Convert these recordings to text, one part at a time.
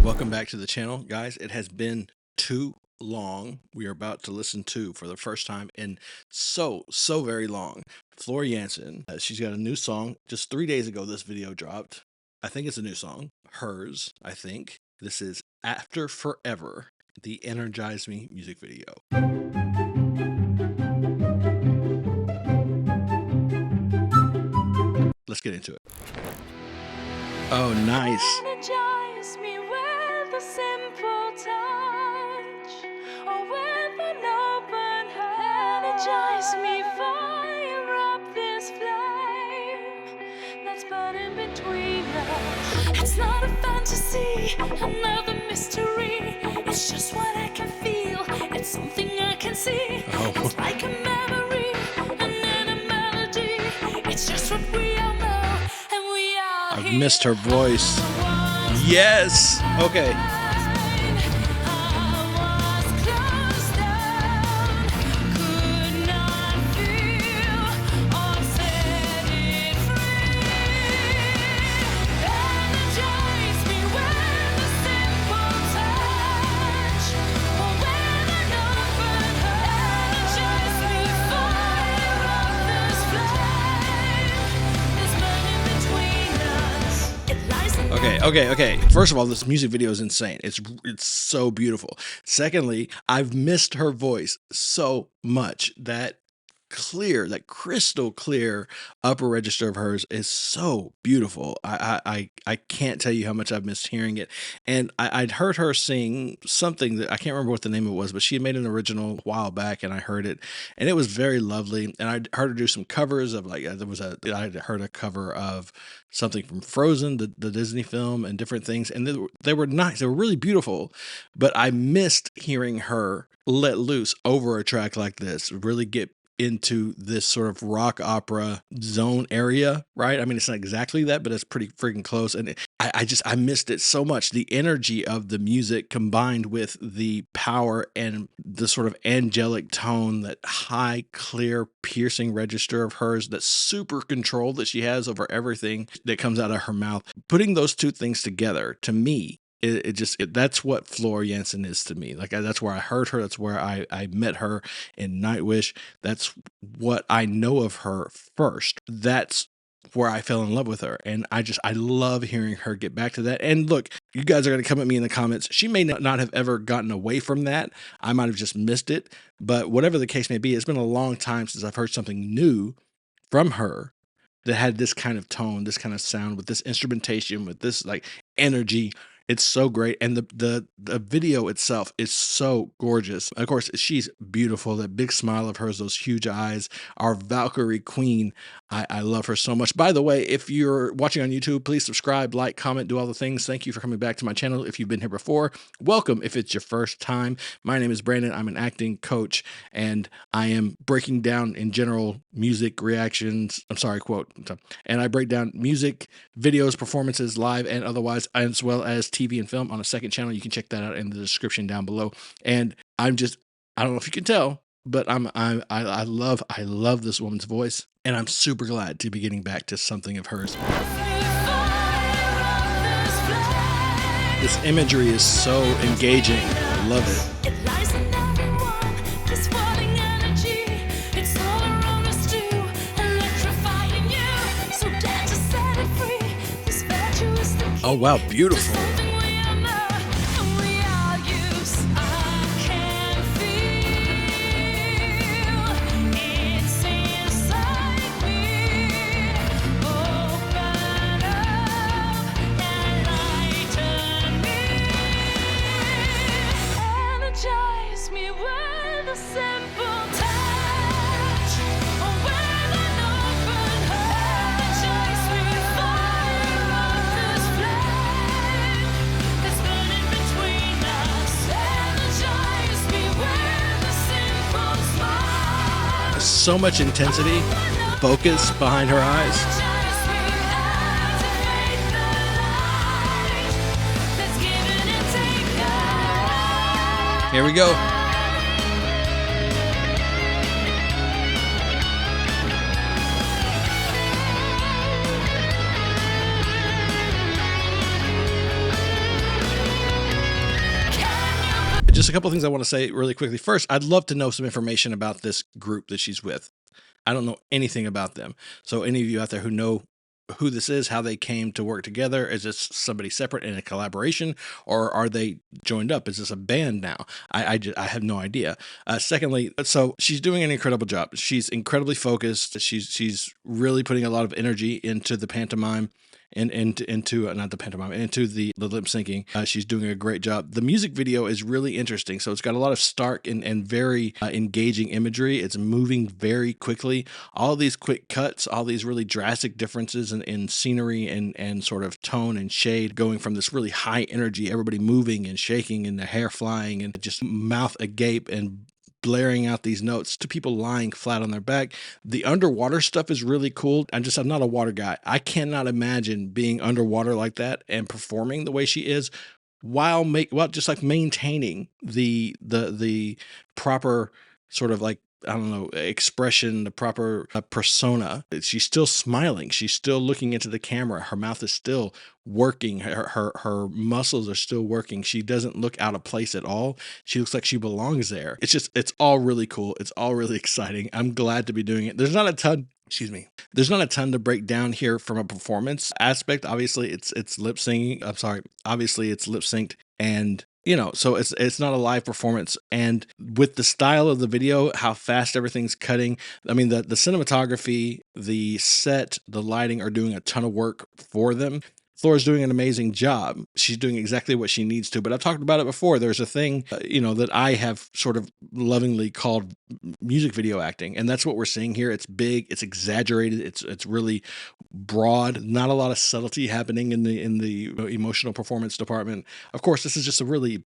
Welcome back to the channel, guys. It has been too long. We are about to listen to, for the first time in so very long, Floor Jansen. She's got a new song. Just 3 days ago, this video dropped. I think it's a new song. Hers, I think. This is After Forever, the Energize Me music video. Let's get into it. Oh, nice. Energize me with a simple touch, or with an open heart. Energize me, fire up this flame that's burning between us. It's not a fantasy, another mystery. It's just what I can feel. It's something I can see. It's like a memory, and then a melody. It's just what we all know, and we are. I've missed her voice. Yes. Okay. Okay. First of all, this music video is insane. It's so beautiful. Secondly, I've missed her voice so much. That crystal clear upper register of hers is so beautiful. I can't tell you how much I've missed hearing it. And I'd heard her sing something that I can't remember what the name of it was, but she had made an original a while back, and I heard it, and it was very lovely. And I'd heard her do some covers of, like, I'd heard a cover of something from Frozen, the Disney film, and different things, and they were nice. They were really beautiful, but I missed hearing her let loose over a track like this, really get into this sort of rock opera zone area, right? I mean, it's not exactly that, but it's pretty freaking close. And I missed it so much. The energy of the music combined with the power and the sort of angelic tone, that high, clear, piercing register of hers, that super control that she has over everything that comes out of her mouth. Putting those two things together, to me, that's what Floor Jansen is to me. Like, that's where I heard her. That's where I met her in Nightwish. That's what I know of her first. That's where I fell in love with her. And I love hearing her get back to that. And look, you guys are going to come at me in the comments. She may not have ever gotten away from that. I might have just missed it. But whatever the case may be, it's been a long time since I've heard something new from her that had this kind of tone, this kind of sound, with this instrumentation, with this like energy. It's so great. And the video itself is so gorgeous. Of course, she's beautiful. That big smile of hers, those huge eyes, our Valkyrie queen. I love her so much. By the way, if you're watching on YouTube, please subscribe, like, comment, do all the things. Thank you for coming back to my channel. If you've been here before, welcome. If it's your first time, my name is Brandon. I'm an acting coach, and I am breaking down in general music reactions. And I break down music, videos, performances, live and otherwise, as well as TV and film on a second channel. You can check that out in the description down below. And I don't know if you can tell, but I love this woman's voice, and I'm super glad to be getting back to something of hers. This imagery is so engaging. I love it. Oh wow, beautiful. So much intensity, focus behind her eyes. Here we go. Just a couple things I want to say really quickly. First, I'd love to know some information about this group that she's with. I don't know anything about them. So any of you out there who know who this is, how they came to work together, is this somebody separate in a collaboration, or are they joined up? Is this a band now? I have no idea. Secondly, so she's doing an incredible job. She's incredibly focused. She's really putting a lot of energy into the pantomime. And into not the pantomime, into the lip syncing. She's doing a great job. The music video is really interesting. So it's got a lot of stark and very engaging imagery. It's moving very quickly. All these quick cuts, all these really drastic differences in scenery and sort of tone and shade, going from this really high energy, everybody moving and shaking and the hair flying and just mouth agape and blaring out these notes, to people lying flat on their back. The underwater stuff is really cool. I'm not a water guy. I cannot imagine being underwater like that and performing the way she is, while just like maintaining the proper sort of like, I don't know, expression, the proper persona. She's still smiling. She's still looking into the camera. Her mouth is still working. Her muscles are still working. She doesn't look out of place at all. She looks like she belongs there. It's all really cool. It's all really exciting. I'm glad to be doing it. There's not a ton to break down here from a performance aspect. Obviously it's lip singing. I'm sorry. Obviously it's lip synced, and so it's not a live performance. And with the style of the video, how fast everything's cutting, I mean, the cinematography, the set, the lighting are doing a ton of work for them. Flora's doing an amazing job. She's doing exactly what she needs to. But I've talked about it before. There's a thing, that I have sort of lovingly called music video acting, and that's what we're seeing here. It's big, it's exaggerated, it's really broad. Not a lot of subtlety happening in the emotional performance department. Of course, this is just a really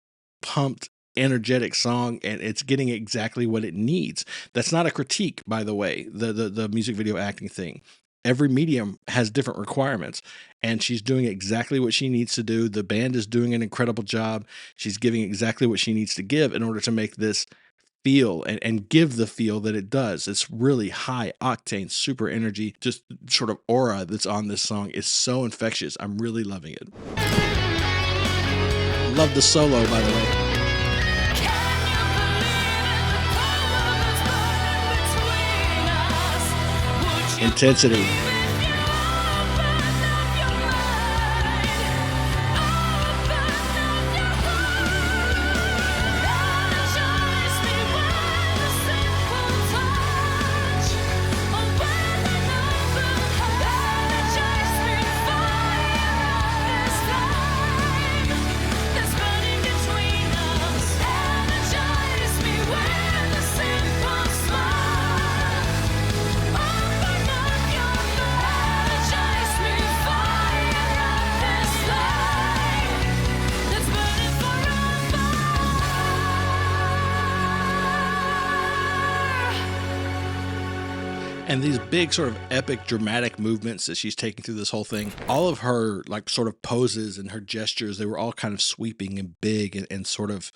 pumped, energetic song, and it's getting exactly what it needs. That's not a critique, by the way, the music video acting thing. Every medium has different requirements, and she's doing exactly what she needs to do. The band is doing an incredible job. She's giving exactly what she needs to give in order to make this feel and give the feel that it does. It's really high octane, super energy, just sort of aura that's on this song is so infectious. I'm really loving it. Love the solo, by the way. Intensity. And these big sort of epic dramatic movements that she's taking through this whole thing, all of her like sort of poses and her gestures, they were all kind of sweeping and big and sort of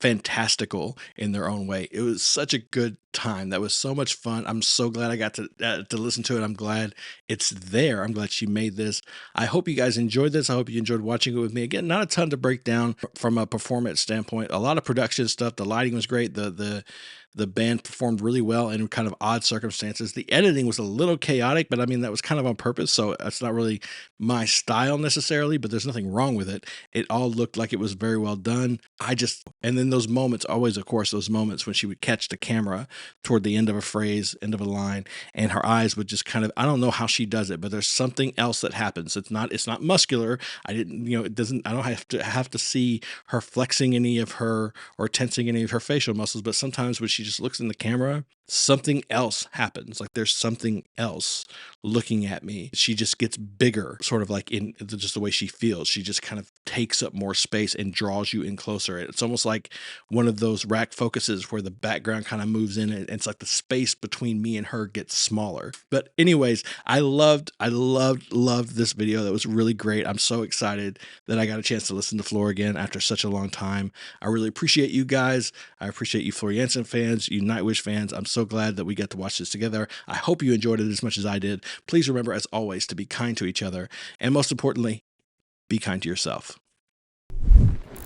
fantastical in their own way. It was such a good time. That was so much fun. I'm so glad I got to listen to it. I'm glad it's there. I'm glad she made this. I hope you guys enjoyed this. I hope you enjoyed watching it with me. Again, not a ton to break down from a performance standpoint. A lot of production stuff. The lighting was great. The band performed really well in kind of odd circumstances. The editing was a little chaotic, but I mean, that was kind of on purpose. So it's not really my style necessarily, but there's nothing wrong with it. It all looked like it was very well done. And then those moments, always, of course, those moments when she would catch the camera toward the end of a phrase, end of a line, and her eyes would just kind of, I don't know how she does it, but there's something else that happens. It's not muscular. I don't have to see her flexing any of her or tensing any of her facial muscles, but sometimes when she just looks in the camera, something else happens. Like there's something else looking at me. She just gets bigger, sort of like in just the way she feels. She just kind of takes up more space and draws you in closer. It's almost like one of those rack focuses where the background kind of moves in, and it's like the space between me and her gets smaller. But anyways, I loved this video. That was really great. I'm so excited that I got a chance to listen to Floor again after such a long time. I really appreciate you guys. I appreciate you Floor Jansen fans, you Nightwish fans. I'm so glad that we got to watch this together. I hope you enjoyed it as much as I did. Please remember, as always, to be kind to each other, and most importantly, be kind to yourself.